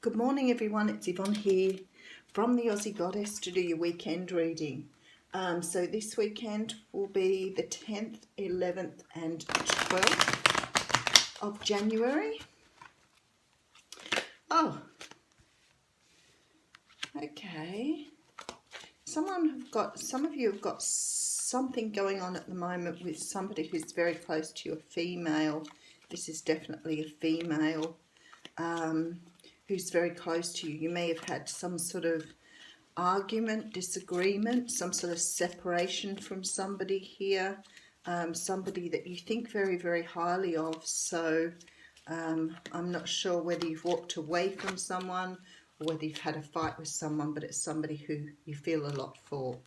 Good morning everyone, it's Yvonne here from the Aussie Goddess to do your weekend reading. So this weekend will be the 10th, 11th and 12th of January. Oh, okay. Some of you have got something going on at the moment with somebody who's very close to you, a female. This is definitely a female. Who's very close to you. You may have had some sort of argument, disagreement, some sort of separation from somebody here, somebody that you think very, very highly of. So I'm not sure whether you've walked away from someone or whether you've had a fight with someone, but it's somebody who you feel a lot for.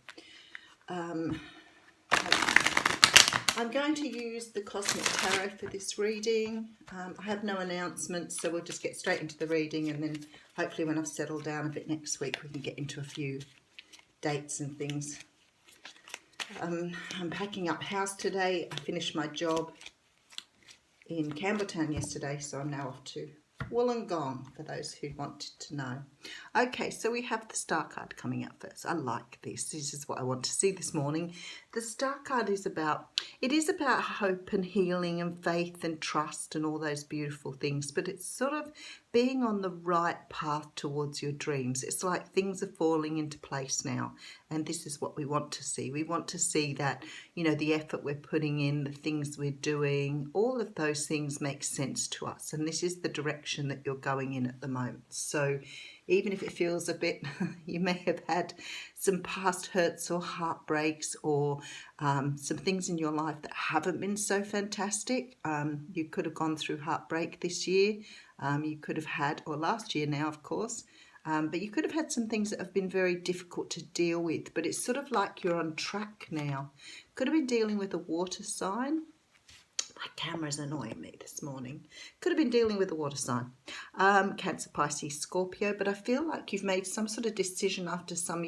I'm going to use the Cosmic Tarot for this reading. I have no announcements, so we'll just get straight into the reading, and then hopefully when I've settled down a bit next week we can get into a few dates and things. I'm packing up house today. I finished my job in Campbelltown yesterday, so I'm now off to Wollongong, for those who wanted to know. Okay, so we have the Star card coming up first. I like this. This is what I want to see this morning. The Star card is about hope and healing and faith and trust and all those beautiful things, but it's sort of being on the right path towards your dreams. It's like things are falling into place now, and this is what we want to see. We want to see that, you know, the effort we're putting in, the things we're doing, all of those things make sense to us, and this is the direction that you're going in at the moment. So even if it feels a bit, you may have had some past hurts or heartbreaks or some things in your life that haven't been so fantastic. You could have gone through heartbreak this year. You could have had, or last year now, of course, but you could have had some things that have been very difficult to deal with, but it's sort of like you're on track now. Could have been dealing with a water sign. My camera's annoying me this morning. Could have been dealing with a water sign. Cancer, Pisces, Scorpio, but I feel like you've made some sort of decision after some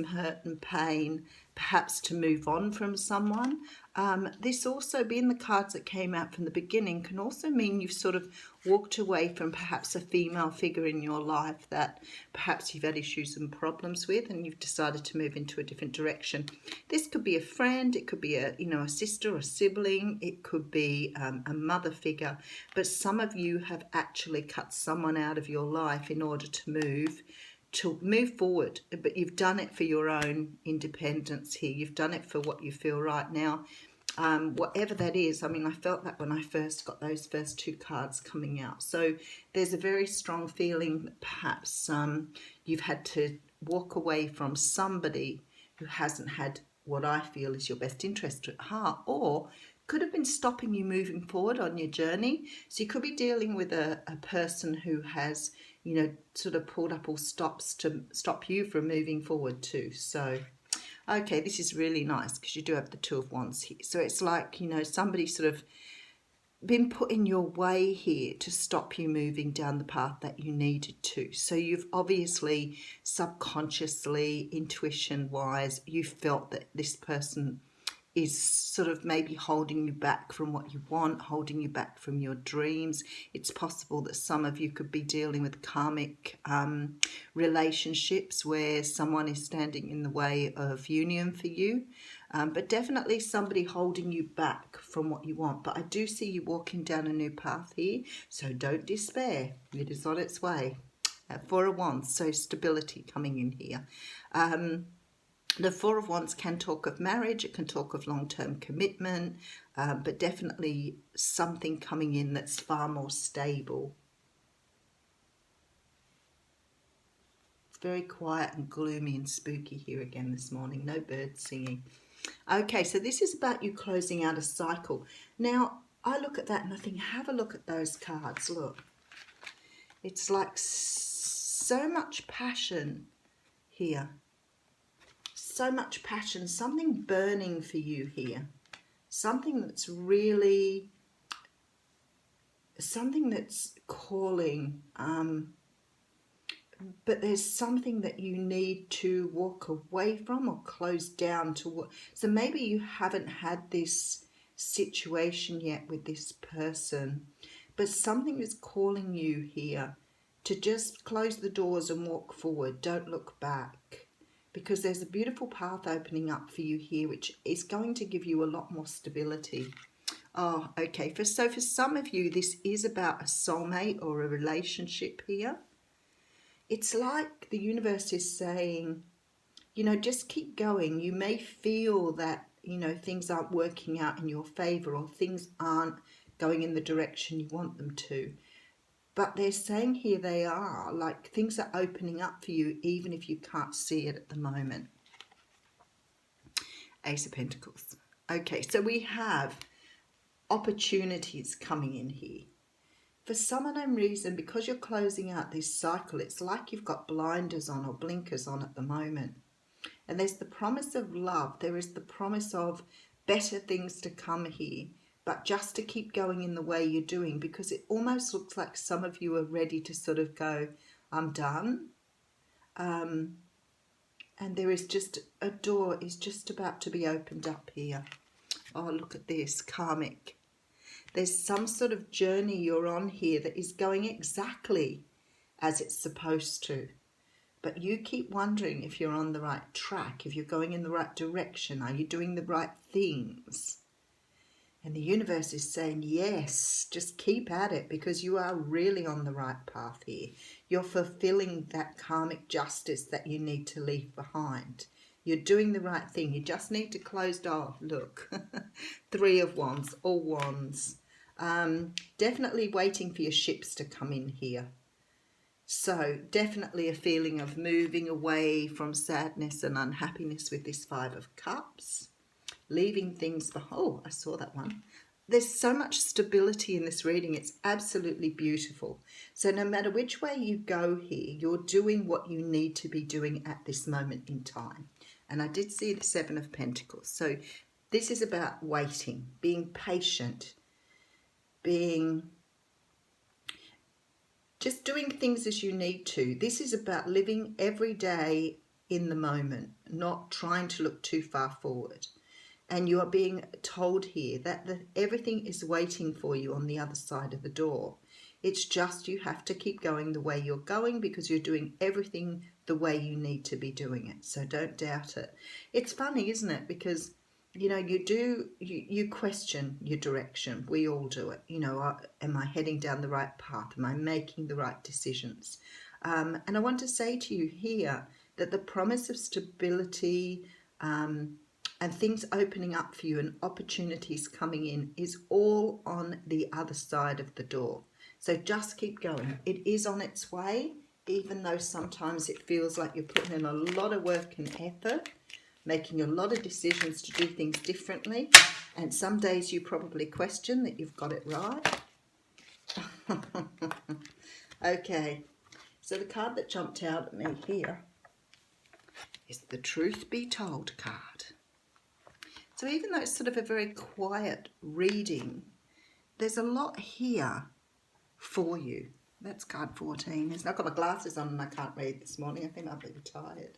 hurt and pain, perhaps to move on from someone. This also, being the cards that came out from the beginning, can also mean you've sort of walked away from perhaps a female figure in your life that perhaps you've had issues and problems with, and you've decided to move into a different direction. This could be a friend, it could be a sister or sibling, it could be a mother figure, but some of you have actually cut someone out of your life in order to move forward, but you've done it for your own independence here. You've done it for what you feel right now. Whatever that is, I mean, I felt that when I first got those first two cards coming out. So there's a very strong feeling that perhaps you've had to walk away from somebody who hasn't had what I feel is your best interest at heart, or could have been stopping you moving forward on your journey. So you could be dealing with a person who has, sort of pulled up all stops to stop you from moving forward too. So okay, this is really nice because you do have the Two of Wands here. So it's like, somebody sort of been put in your way here to stop you moving down the path that you needed to. So you've obviously subconsciously, intuition-wise, you felt that this person is sort of maybe holding you back from what you want, holding you back from your dreams. It's possible that some of you could be dealing with karmic relationships where someone is standing in the way of union for you, but definitely somebody holding you back from what you want. But I do see you walking down a new path here, so don't despair. It is on its way. Four of Wands, so stability coming in here. The Four of Wands can talk of marriage, it can talk of long-term commitment, but definitely something coming in that's far more stable. It's very quiet and gloomy and spooky here again this morning. No birds singing. Okay, so this is about you closing out a cycle. Now, I look at that and I think, have a look at those cards. Look, it's like so much passion here. So much passion, something burning for you here, something that's really, something that's calling, but there's something that you need to walk away from or close down to. So maybe you haven't had this situation yet with this person, but something is calling you here to just close the doors and walk forward. Don't look back, because there's a beautiful path opening up for you here, which is going to give you a lot more stability. Oh, okay. So for some of you, this is about a soulmate or a relationship here. It's like the universe is saying, you know, just keep going. You may feel that, you know, things aren't working out in your favor, or things aren't going in the direction you want them to. But they're saying here they are, like things are opening up for you, even if you can't see it at the moment. Ace of Pentacles. Okay, so we have opportunities coming in here. For some unknown reason, because you're closing out this cycle, it's like you've got blinders on or blinkers on at the moment. And there's the promise of love. There is the promise of better things to come here, but just to keep going in the way you're doing, because it almost looks like some of you are ready to sort of go, I'm done. And there is just a door is just about to be opened up here. Oh, look at this, karmic. There's some sort of journey you're on here that is going exactly as it's supposed to. But you keep wondering if you're on the right track, if you're going in the right direction. Are you doing the right things? And the universe is saying, yes, just keep at it, because you are really on the right path here. You're fulfilling that karmic justice that you need to leave behind. You're doing the right thing. You just need to close off. Look, 3 of Wands, all Wands. Definitely waiting for your ships to come in here. So definitely a feeling of moving away from sadness and unhappiness with this 5 of Cups. Leaving things behind. Oh, I saw that one. There's so much stability in this reading. It's absolutely beautiful. So no matter which way you go here, you're doing what you need to be doing at this moment in time. And I did see the 7 of Pentacles. So this is about waiting, being patient, just doing things as you need to. This is about living every day in the moment, not trying to look too far forward. And you are being told here that everything is waiting for you on the other side of the door. It's just you have to keep going the way you're going, because you're doing everything the way you need to be doing it. So don't doubt it. It's funny, isn't it? Because, you know, you question your direction. We all do it. You know, am I heading down the right path? Am I making the right decisions? And I want to say to you here that the promise of stability, and things opening up for you and opportunities coming in is all on the other side of the door. So just keep going. It is on its way, even though sometimes it feels like you're putting in a lot of work and effort, making a lot of decisions to do things differently. And some days you probably question that you've got it right. Okay, so the card that jumped out at me here is the Truth Be Told card. So even though it's sort of a very quiet reading, there's a lot here for you. That's card 14. I've got my glasses on and I can't read this morning. I think I'm a bit tired.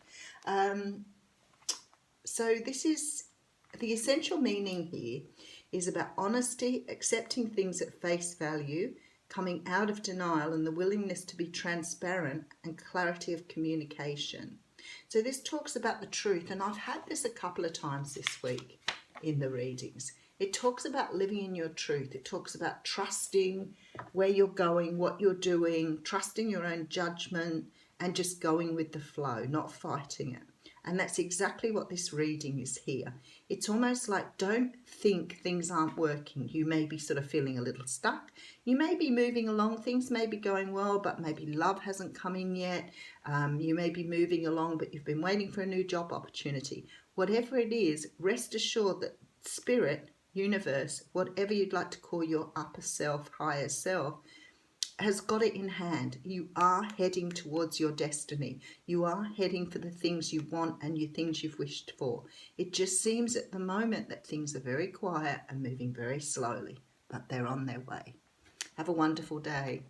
So this is, the essential meaning here is about honesty, accepting things at face value, coming out of denial, and the willingness to be transparent and clarity of communication. So this talks about the truth, and I've had this a couple of times this week in the readings. It talks about living in your truth. It talks about trusting where you're going, what you're doing, trusting your own judgment, and just going with the flow, not fighting it. And that's exactly what this reading is here. It's almost like, don't think things aren't working. You may be sort of feeling a little stuck. You may be moving along. Things may be going well, but maybe love hasn't come in yet. You may be moving along, but you've been waiting for a new job opportunity. Whatever it is, rest assured that spirit, universe, whatever you'd like to call your upper self, higher self, has got it in hand. You are heading towards your destiny. You are heading for the things you want and your things you've wished for. It just seems at the moment that things are very quiet and moving very slowly, but they're on their way. Have a wonderful day.